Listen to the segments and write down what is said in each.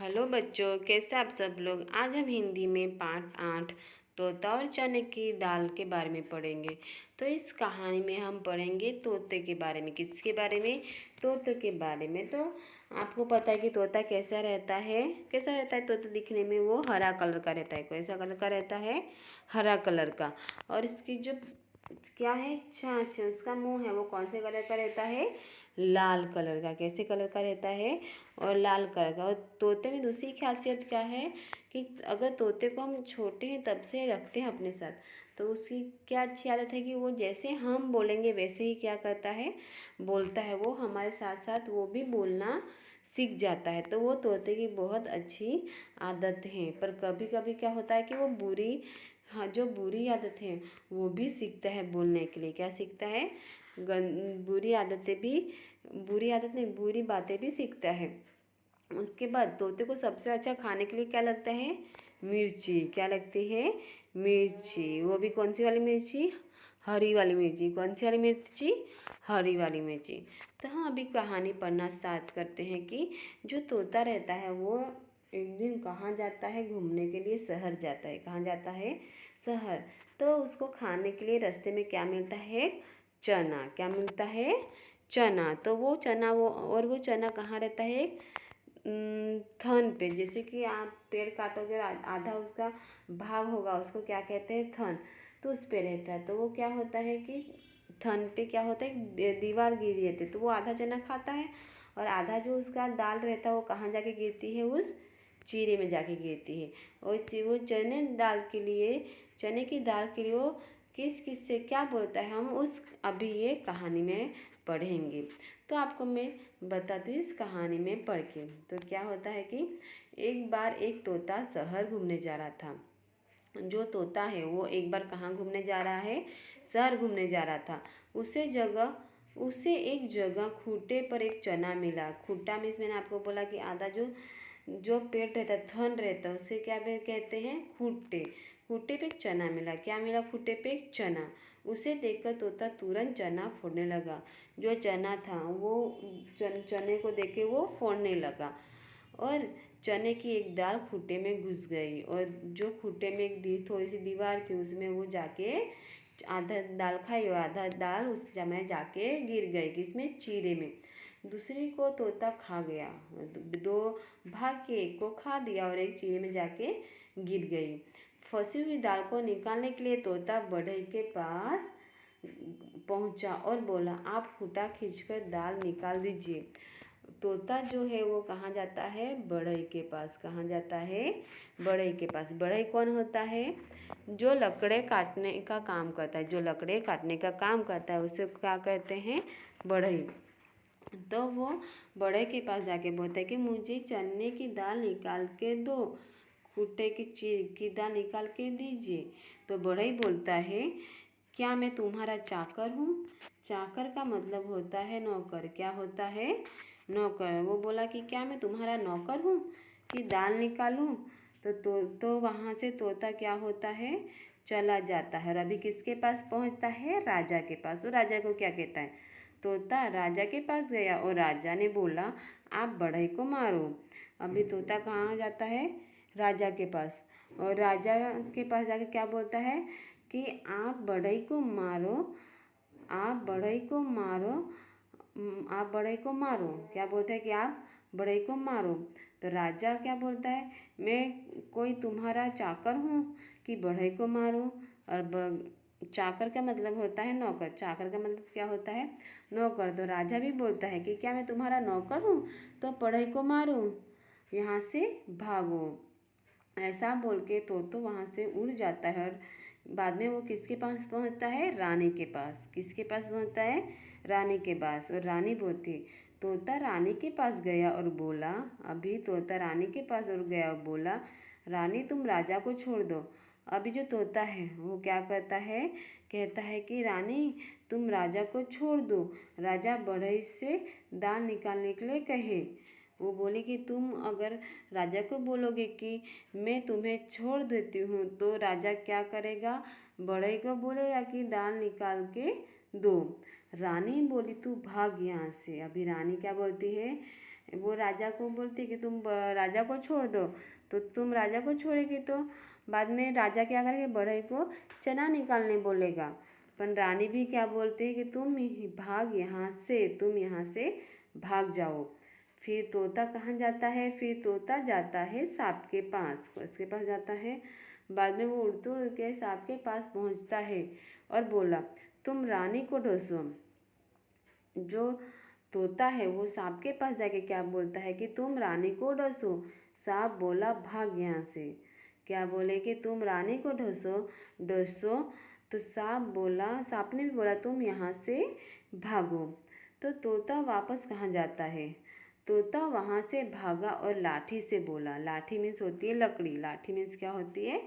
Hello बच्चों, कैसे आप सब लोग। आज हम हिंदी में पाठ 8 तोता और चने की दाल के बारे में पढ़ेंगे। तो इस कहानी में हम पढ़ेंगे तोते के बारे में। किसके बारे में? तोते के बारे में। तो आपको पता है कि तोता कैसा रहता है? कैसा रहता है तोता दिखने में? वो हरा कलर का रहता है। कैसा कलर का रहता है? हरा कलर का। और इसकी जो क्या है, छाछ है, उसका मुंह है, वो कौन से कलर का रहता है? लाल कलर का। कैसे कलर का रहता है? और लाल कलर का। और तोते में दूसरी खासियत क्या है कि अगर तोते को हम छोटे हैं तब से रखते हैं अपने साथ, तो उसकी क्या अच्छी आदत है कि वो जैसे हम बोलेंगे वैसे ही क्या करता है, बोलता है। वो हमारे साथ साथ वो भी बोलना सीख जाता है। तो वो तोते की बहुत अच्छी आदत है। पर कभी कभी क्या होता है कि वो बुरी, हाँ, जो बुरी आदत है वो भी सीखता है बोलने के लिए। क्या सीखता है? बुरी आदतें भी, बुरी आदत नहीं, बुरी बातें भी सीखता है। उसके बाद तोते को सबसे अच्छा खाने के लिए क्या लगता है? मिर्ची। क्या लगती है? मिर्ची। वो भी कौन सी वाली मिर्ची? हरी वाली मिर्ची। कौन सी वाली मिर्ची? हरी वाली मिर्ची। तो हम अभी कहानी पढ़ना स्टार्ट करते हैं कि जो तोता रहता है वो एक दिन कहाँ जाता है घूमने के लिए? शहर जाता है। कहाँ जाता है? शहर। तो उसको खाने के लिए रास्ते में क्या मिलता है? चना। क्या मिलता है? चना। तो वो चना, वो चना कहाँ रहता है? थन पे। जैसे कि आप पेड़ काटोगे और आधा उसका भाग होगा, उसको क्या कहते हैं? थन। तो उस पे रहता है। तो वो क्या होता है कि थन पे क्या होता है, दीवार गिरी रहती है, तो वो आधा चना खाता है और आधा जो उसका दाल रहता है वो कहाँ जाके गिरती है? उस चीरे में जाके गिरती है। और वो चने की दाल के लिए वो किस किस से क्या बोलता है, हम उस अभी ये कहानी में पढ़ेंगे। तो आपको मैं बता दूँ इस कहानी में पढ़ के। तो क्या होता है कि एक बार एक तोता शहर घूमने जा रहा था। जो तोता है वो एक बार कहाँ घूमने जा रहा है? शहर घूमने जा रहा था। उसे एक जगह खूंटे पर एक चना मिला। खूंटा मीन्स मैंने आपको बोला कि आधा जो जो पेट रहता है, थन रहता है, उसे क्या कहते हैं? खूंटे। खूंटे पे एक चना मिला। क्या मिला? खूंटे पे एक चना। उसे देखकर तोता तुरंत चना फोड़ने लगा। जो चना था वो चने को देख के वो फोड़ने लगा और चने की एक दाल खूंटे में घुस गई। और जो खूंटे में एक थोड़ी सी दीवार थी उसमें वो जाके आधा दाल खाई और आधा दाल उस जगह जाके गिर गई। किसमें? चीरे में। दूसरी को तोता खा गया। दो भाग के एक को खा दिया और एक चीरे में जाके गिर गई। फंसी हुई दाल को निकालने के लिए तोता बढ़ई के पास पहुंचा और बोला, आप खूंटा खींचकर दाल निकाल दीजिए। तोता जो है वो कहाँ जाता है? बढ़ई के पास। कहाँ जाता है? बढ़ई के पास। बढ़ई कौन होता है? जो लकड़े काटने का काम करता है। जो लकड़े काटने का काम करता है उसे क्या कहते हैं? बढ़ई। तो वो बढ़ई के पास जाके बोलता है कि मुझे चने की दाल निकाल के दो, भुट्टे की चीर की दाल निकाल के दीजिए। तो बढ़ई बोलता है, क्या मैं तुम्हारा चाकर हूँ? चाकर का मतलब होता है नौकर। क्या होता है? नौकर। वो बोला कि क्या मैं तुम्हारा नौकर हूँ कि दाल निकालूं? तो वहाँ से तोता क्या होता है? चला जाता है। और अभी किसके पास पहुँचता है? राजा के पास। तो राजा को क्या कहता है? तोता राजा के पास गया और राजा ने बोला, आप बढ़ई को मारो। अभी तोता कहाँ जाता है? राजा के पास। और राजा के पास जाके क्या बोलता है कि आप बढ़ई को मारो, आप बढ़ई को मारो, आप बढ़ई को मारो। क्या बोलते हैं कि आप बढ़ई को मारो। तो राजा क्या बोलता है, मैं कोई तुम्हारा चाकर हूँ कि बढ़ई को मारूँ? और चाकर का मतलब होता है नौकर। चाकर का मतलब क्या होता है? नौकर। तो राजा भी बोलता है कि क्या मैं तुम्हारा नौकर हूँ तो बढ़ई को मारूँ? यहाँ से भागो। ऐसा बोल के तो वहाँ से उड़ जाता है। और बाद में वो किसके पास पहुँचता है? रानी के पास। किसके पास पहुँचता है? रानी के पास। और रानी बोलती, तोता रानी के पास गया और बोला, अभी तोता रानी के पास और गया और बोला, रानी तुम राजा को छोड़ दो। अभी जो तोता है वो क्या करता है? कहता है कि रानी तुम राजा को छोड़ दो। राजा बढ़ई से दाल निकालने के लिए कहे। वो बोली कि तुम अगर राजा को बोलोगे कि मैं तुम्हें छोड़ देती हूँ तो राजा क्या करेगा? बढ़ई को बोलेगा कि दाल निकाल के दो। रानी बोली तू भाग यहाँ से। अभी रानी क्या बोलती है? वो राजा को बोलती कि तुम राजा को छोड़ दो। तो तुम राजा को छोड़ेगी तो बाद में राजा क्या करेगा, बढ़ई को चना निकालने बोलेगा। पर रानी भी क्या बोलती है कि तुम भाग यहाँ से, तुम यहाँ से भाग जाओ। फिर तोता कहाँ जाता है, फिर तोता जाता है सांप के पास, उसके पास जाता है। बाद में वो उड़ते उड़ के सांप के पास पहुँचता है और बोला तुम रानी को ढूंढो। जो तोता है वो सांप के पास जाके क्या बोलता है कि तुम रानी को ढूंढो। सांप बोला भाग यहाँ से। क्या बोले कि तुम रानी को ढूंढो ढूंढो। तो सांप ने भी बोला तुम यहाँ से भागो। तो तोता वापस कहाँ जाता है, तोता वहाँ से भागा और लाठी से बोला, लाठी मीन्स होती है लकड़ी, लाठी मीन्स क्या होती है,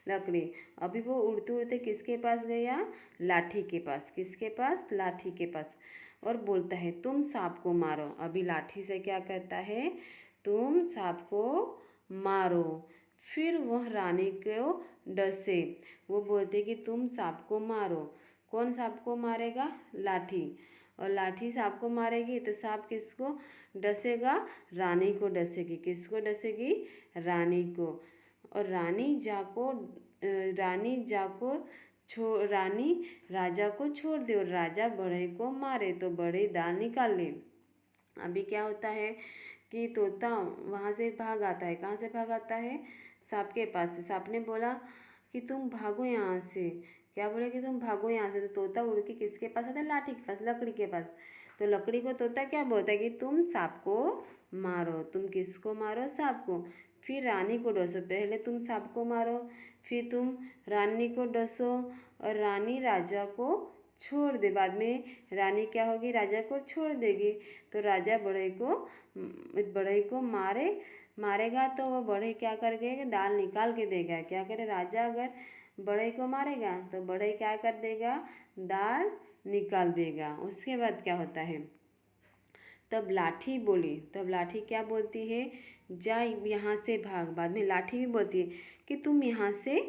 लकड़ी। अभी वो उड़ते उड़ते किसके पास गया, लाठी के पास। किसके पास, लाठी के पास। और बोलता है तुम सांप को मारो। अभी लाठी से क्या कहता है, तुम सांप को मारो। फिर वह रानी को डसे, वो बोलते कि तुम सांप को मारो। कौन सांप को मारेगा, लाठी। और लाठी सांप को मारेगी तो सांप किसको डसेगा, रानी को डसेगी। किसको डसेगी, रानी को। और रानी राजा को छोड़ दे और राजा बढ़ई को मारे तो बढ़ई दाल निकाल ले। अभी क्या होता है कि तोता वहाँ से भाग आता है। कहाँ से भाग आता है, सांप के पास से। सांप ने बोला कि तुम भागो यहाँ से। क्या बोले कि तुम भागो यहाँ से। तो तोता उड़ के किसके पास आता है, लाठी के पास, लकड़ी के पास। तो लकड़ी को तोता क्या बोलता है कि तुम सांप को मारो। तुम किसको मारो, सांप को। फिर रानी को डसो। पहले तुम सांप को मारो, फिर तुम रानी को डसो और रानी राजा को छोड़ दे। बाद में रानी क्या होगी, राजा को छोड़ देगी। तो राजा बढ़ई को मारेगा तो वो बढ़ई क्या करेगा, दाल निकाल के देगा। क्या करे, राजा अगर बढ़ई को मारेगा तो बढ़ई क्या कर देगा, दाल निकाल देगा। उसके बाद क्या होता है, तब लाठी क्या बोलती है, जा यहाँ से भाग। बाद में लाठी भी बोलती है कि तुम यहाँ से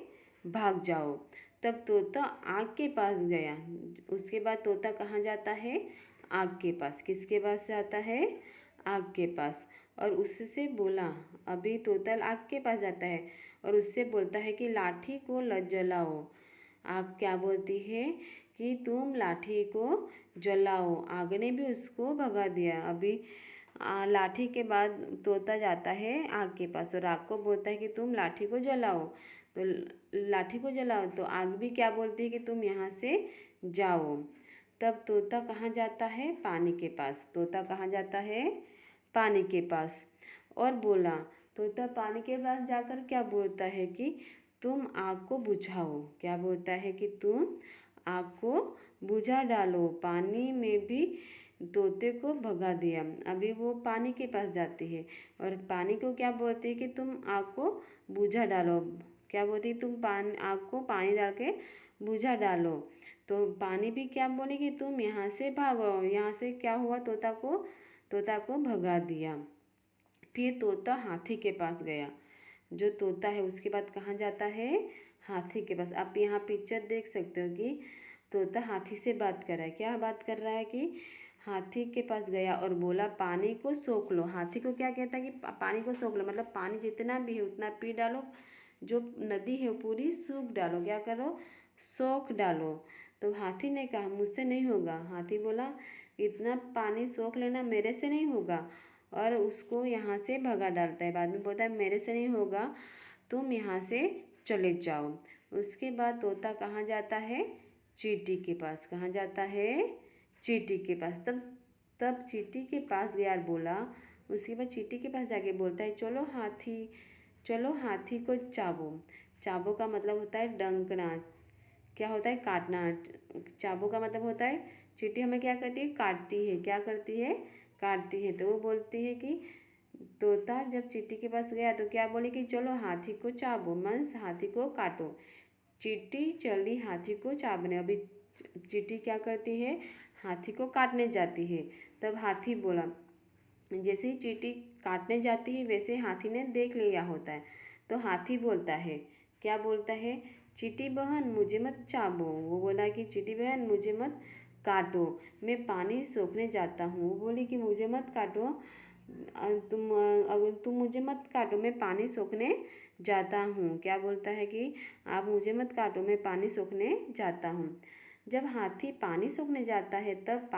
भाग जाओ। तब तोता आग के पास गया। उसके बाद तोता कहाँ जाता है, आग के पास। किसके पास जाता है, आग के पास। और उससे बोला, अभी तोता आग के पास जाता है और उससे बोलता है कि लाठी को जलाओ। आग क्या बोलती है कि तुम लाठी को जलाओ। आग ने भी उसको भगा दिया। अभी लाठी के बाद तोता जाता है आग के पास और आग को बोलता है कि तुम लाठी को जलाओ। तो लाठी को जलाओ तो आग भी क्या बोलती है कि तुम यहाँ से जाओ। तब तोता कहाँ जाता है, पानी के पास। तोता कहाँ जाता है, पानी के पास। और बोला, तोता पानी के पास जाकर क्या बोलता है कि तुम आग को बुझाओ। क्या बोलता है कि तुम आग को बुझा डालो। पानी में भी तोते को भगा दिया। अभी वो पानी के पास जाती है और पानी को क्या बोलती है कि तुम आग को बुझा डालो। क्या बोलती है, तुम आग को पानी डाल के बुझा डालो। तो पानी भी क्या बोलेगी, तुम यहाँ से भागो। यहाँ से क्या हुआ, तोता को भगा दिया। फिर तोता हाथी के पास गया। जो तोता है उसके बाद कहाँ जाता है, हाथी के पास। आप यहाँ पिक्चर देख सकते हो कि तोता हाथी से बात कर रहा है। क्या बात कर रहा है कि हाथी के पास गया और बोला पानी को सोख लो। हाथी को क्या कहता है कि पानी को सोख लो, मतलब पानी जितना भी है उतना पी डालो। जो नदी है वो पूरी सूख डालो। क्या करो, सोख डालो। तो हाथी ने कहा मुझसे नहीं होगा। हाथी बोला इतना पानी सोख लेना मेरे से नहीं होगा। और उसको यहाँ से भगा डालता है। बाद में बोलता है मेरे से नहीं होगा, तुम यहाँ से चले जाओ। उसके बाद तोता कहाँ जाता है, चींटी के पास। कहाँ जाता है, चींटी के पास। तब चींटी के पास गया और बोला, उसके बाद चींटी के पास जाके बोलता है चलो हाथी को चाबो। चाबो का मतलब होता है डंकना। क्या होता है, काटना। चाबो का मतलब होता है चींटी हमें क्या करती है, काटती है। क्या करती है, काटती है। तो वो बोलती है कि तोता जब चींटी के पास गया तो क्या बोले कि चलो हाथी को चाबो, मीन्स हाथी को काटो। चींटी चली हाथी को चाबने। अभी चींटी क्या करती है, हाथी को काटने जाती है। तब हाथी बोला, जैसे ही चींटी काटने जाती है वैसे हाथी ने देख लिया होता है। तो हाथी बोलता है, क्या बोलता है, चींटी बहन मुझे मत चाबो। वो बोला कि चींटी बहन मुझे मत काटो, मैं पानी सोखने जाता हूँ। वो बोली कि मुझे मत काटो, अगर तुम मुझे मत काटो, मैं पानी सोखने जाता हूँ। क्या बोलता है कि आप मुझे मत काटो, मैं पानी सोखने जाता हूँ। जब हाथी पानी सोखने जाता है तब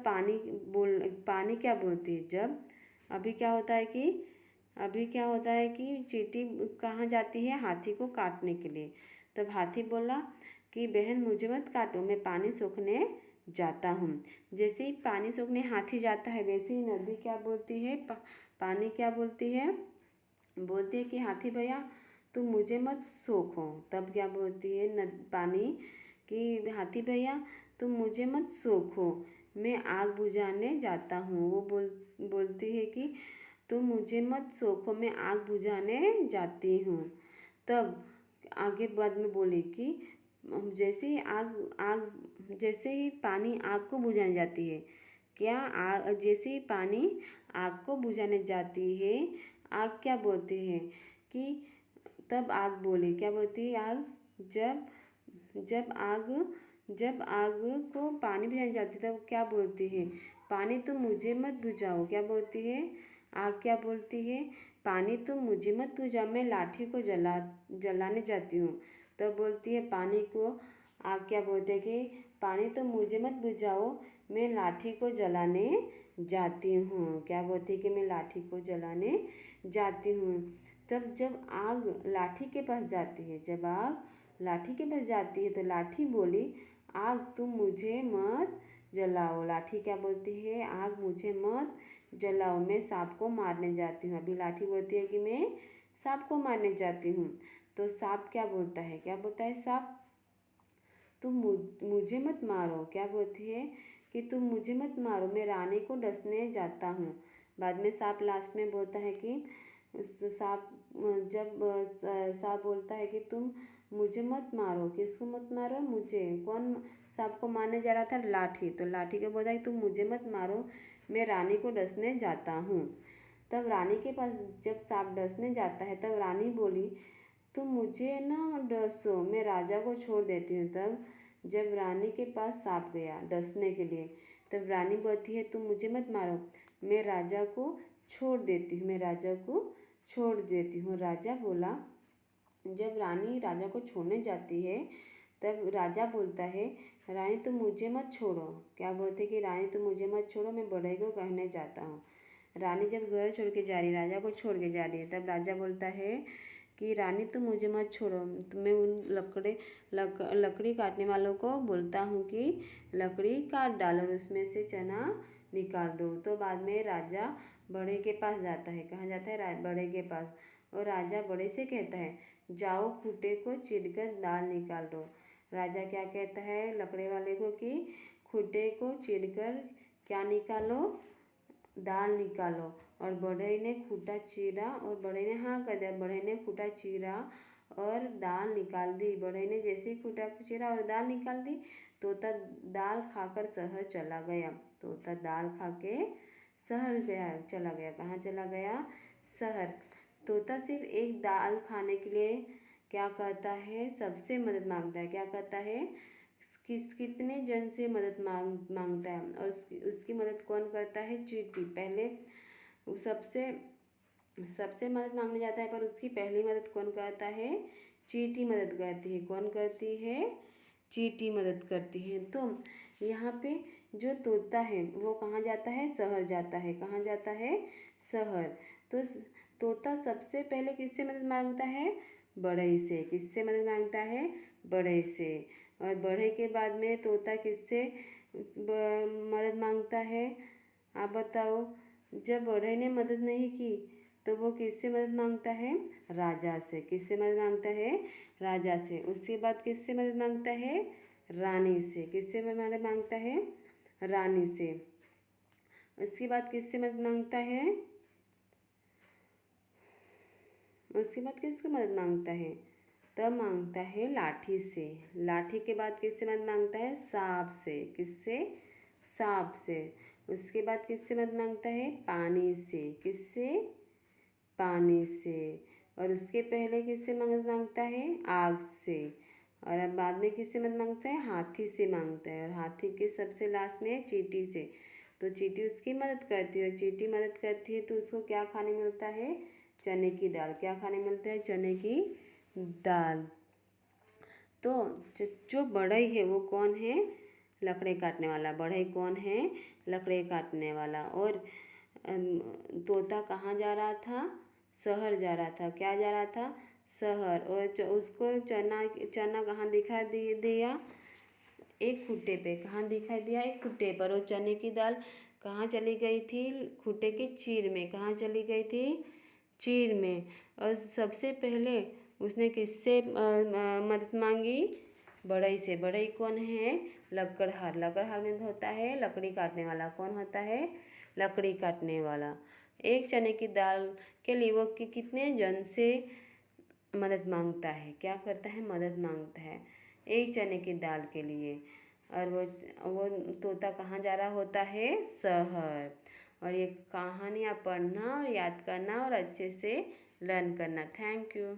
पानी क्या बोलती है? जब अभी क्या होता है कि चींटी कहाँ जाती है? हाथी को काटने के लिए। तब हाथी बोला कि बहन मुझे मत काटो, मैं पानी सोखने जाता हूँ। जैसे ही पानी सोखने हाथी जाता है वैसे ही नदी क्या बोलती है? पानी क्या बोलती है? बोलती है कि हाथी भैया तुम मुझे मत सोखो। तब क्या बोलती है पानी कि हाथी भैया तुम मुझे मत सोखो, मैं आग बुझाने जाता हूँ। वो बोलती है कि तुम मुझे मत सोखो, मैं आग बुझाने जाती हूँ। तब आगे बाद में बोली कि जैसे ही पानी आग को बुझाने जाती है, जैसे ही पानी आग को बुझाने जाती है, आग क्या बोलती है कि तब आग बोली, क्या बोलती है आग? जब जब आग जब आग को पानी बुझाने जाती है तब क्या बोलती है? पानी तुम मुझे मत बुझाओ। क्या बोलती है? आग क्या बोलती है? पानी तुम मुझे मत बुझाओ, मैं लाठी को जलाने जाती हूँ। तब बोलती है पानी को, आग क्या बोलते हैं कि पानी तुम मुझे मत बुझाओ, मैं लाठी को जलाने जाती हूँ। क्या बोलती है कि मैं लाठी को जलाने जाती हूँ। तब जब आग लाठी के पास जाती है, तो लाठी बोली आग तुम मुझे मत जलाओ। लाठी क्या बोलती है? आग मुझे मत जलाओ, मैं सांप को मारने जाती हूँ। अभी लाठी बोलती है कि मैं सांप को मारने जाती हूँ। तो सांप क्या बोलता है? सांप तुम मुझे मत मारो। क्या बोलती है कि तुम मुझे मत मारो, मैं रानी को डसने जाता हूँ। बाद में सांप लास्ट में बोलता है कि सांप जब सांप बोलता है कि तुम मुझे मत मारो। किसको मत मारो? मुझे। कौन सांप को मारने जा रहा था? लाठी। तो लाठी को बोलता है कि तुम मुझे मत मारो, मैं रानी को डसने जाता हूँ। तब रानी के पास जब सांप डसने जाता है तब रानी बोली तुम मुझे ना डसो, मैं राजा को छोड़ देती हूँ। तब जब रानी के पास सांप गया डसने के लिए तब रानी बोलती है तुम मुझे मत मारो, मैं राजा को छोड़ देती हूँ। राजा बोला, जब रानी राजा को छोड़ने जाती है तब राजा बोलता है रानी तुम मुझे मत छोड़ो। क्या बोलते कि रानी तुम मुझे मत छोड़ो, मैं बड़े को कहने जाता हूँ। रानी जब घर छोड़ के जा रही है, राजा को छोड़ के जा रही है, तब राजा बोलता है कि रानी तुम मुझे मत छोड़ो, तो मैं उन लकड़ी काटने वालों को बोलता हूँ कि लकड़ी काट डालो और उसमें से चना निकाल दो। तो बाद में राजा बड़े के पास जाता है। कहाँ जाता है? बड़े के पास। और राजा बड़े से कहता है जाओ खूंटे को चीरकर दाल निकाल दो। राजा क्या कहता है लकड़ी वाले को कि खूंटे को चीरकर क्या निकालो? दाल निकालो। और बढ़ई ने खूंटा चीरा और बढ़ई ने हाँ कर दिया। बढ़ई ने खूंटा चीरा और दाल निकाल दी। बढ़ई ने जैसे ही खूंटा चीरा और दाल निकाल दी, तोता दाल खाकर शहर चला गया। तोता दाल खा के चला गया। कहाँ चला गया? शहर। तोता सिर्फ एक दाल खाने के लिए क्या करता है? सबसे मदद मांगता है। क्या करता है? कितने जन से मदद मांगता है और उसकी मदद कौन करता है? चींटी। पहले वो सबसे मदद मांगने जाता है पर उसकी पहली मदद कौन करता है? चींटी मदद करती है। कौन करती है? चींटी मदद करती है। तो यहाँ पे जो तोता है वो कहाँ जाता है? शहर जाता है। कहाँ जाता है? शहर। तो तोता सबसे पहले किससे मदद मांगता है? बढ़ई से। किससे मदद मांगता है? बढ़ई से। और बढ़ई के बाद में तोता किससे मदद मांगता है? आप बताओ। जब बढ़ई ने मदद नहीं की तो वो किससे मदद मांगता है? राजा से। किससे मदद मांगता है? राजा से। उसके बाद किससे मदद मांगता है? रानी से। किससे मदद मांगता है? रानी से। उसके बाद किससे मदद मांगता है? उसके बाद किसको मदद मांगता है? तब मांगता है लाठी से। लाठी के बाद किससे मदद मांगता है? सांप से। किससे? सांप से। उसके बाद किससे मदद मांगता है? पानी से। किससे? पानी से। और उसके पहले किससे मदद मांगता है? आग से। और अब बाद में किससे मदद मांगता है? हाथी से मांगता है। और हाथी के सबसे लास्ट में चींटी से। तो चींटी उसकी मदद करती है, चींटी मदद करती है तो उसको क्या खाने मिलता है? चने की दाल। क्या खाने मिलता है? चने की दाल। तो जो बढ़ई है वो कौन है? लकड़ी काटने वाला। बढ़ई कौन है? लकड़ी काटने वाला। और तोता कहाँ जा रहा था? शहर जा रहा था। क्या जा रहा था? शहर। और उसको चना चना कहाँ दिखा दिया? एक खुट्टे पे। कहाँ दिखाई दिया? एक खुट्टे पर। और चने की दाल कहाँ चली गई थी? खुट्टे की चीर में। कहाँ चली गई थी? चीर में। और सबसे पहले उसने किससे मदद मांगी? बढ़ई से। बढ़ई कौन है? लकड़हार। लकड़हार में होता है लकड़ी काटने वाला। कौन होता है? लकड़ी काटने वाला। एक चने की दाल के लिए वो कितने जन से मदद मांगता है? क्या करता है? मदद मांगता है एक चने की दाल के लिए। और वो तोता कहाँ जा रहा होता है? शहर। और ये कहानियाँ पढ़ना और याद करना और अच्छे से लर्न करना। Thank you.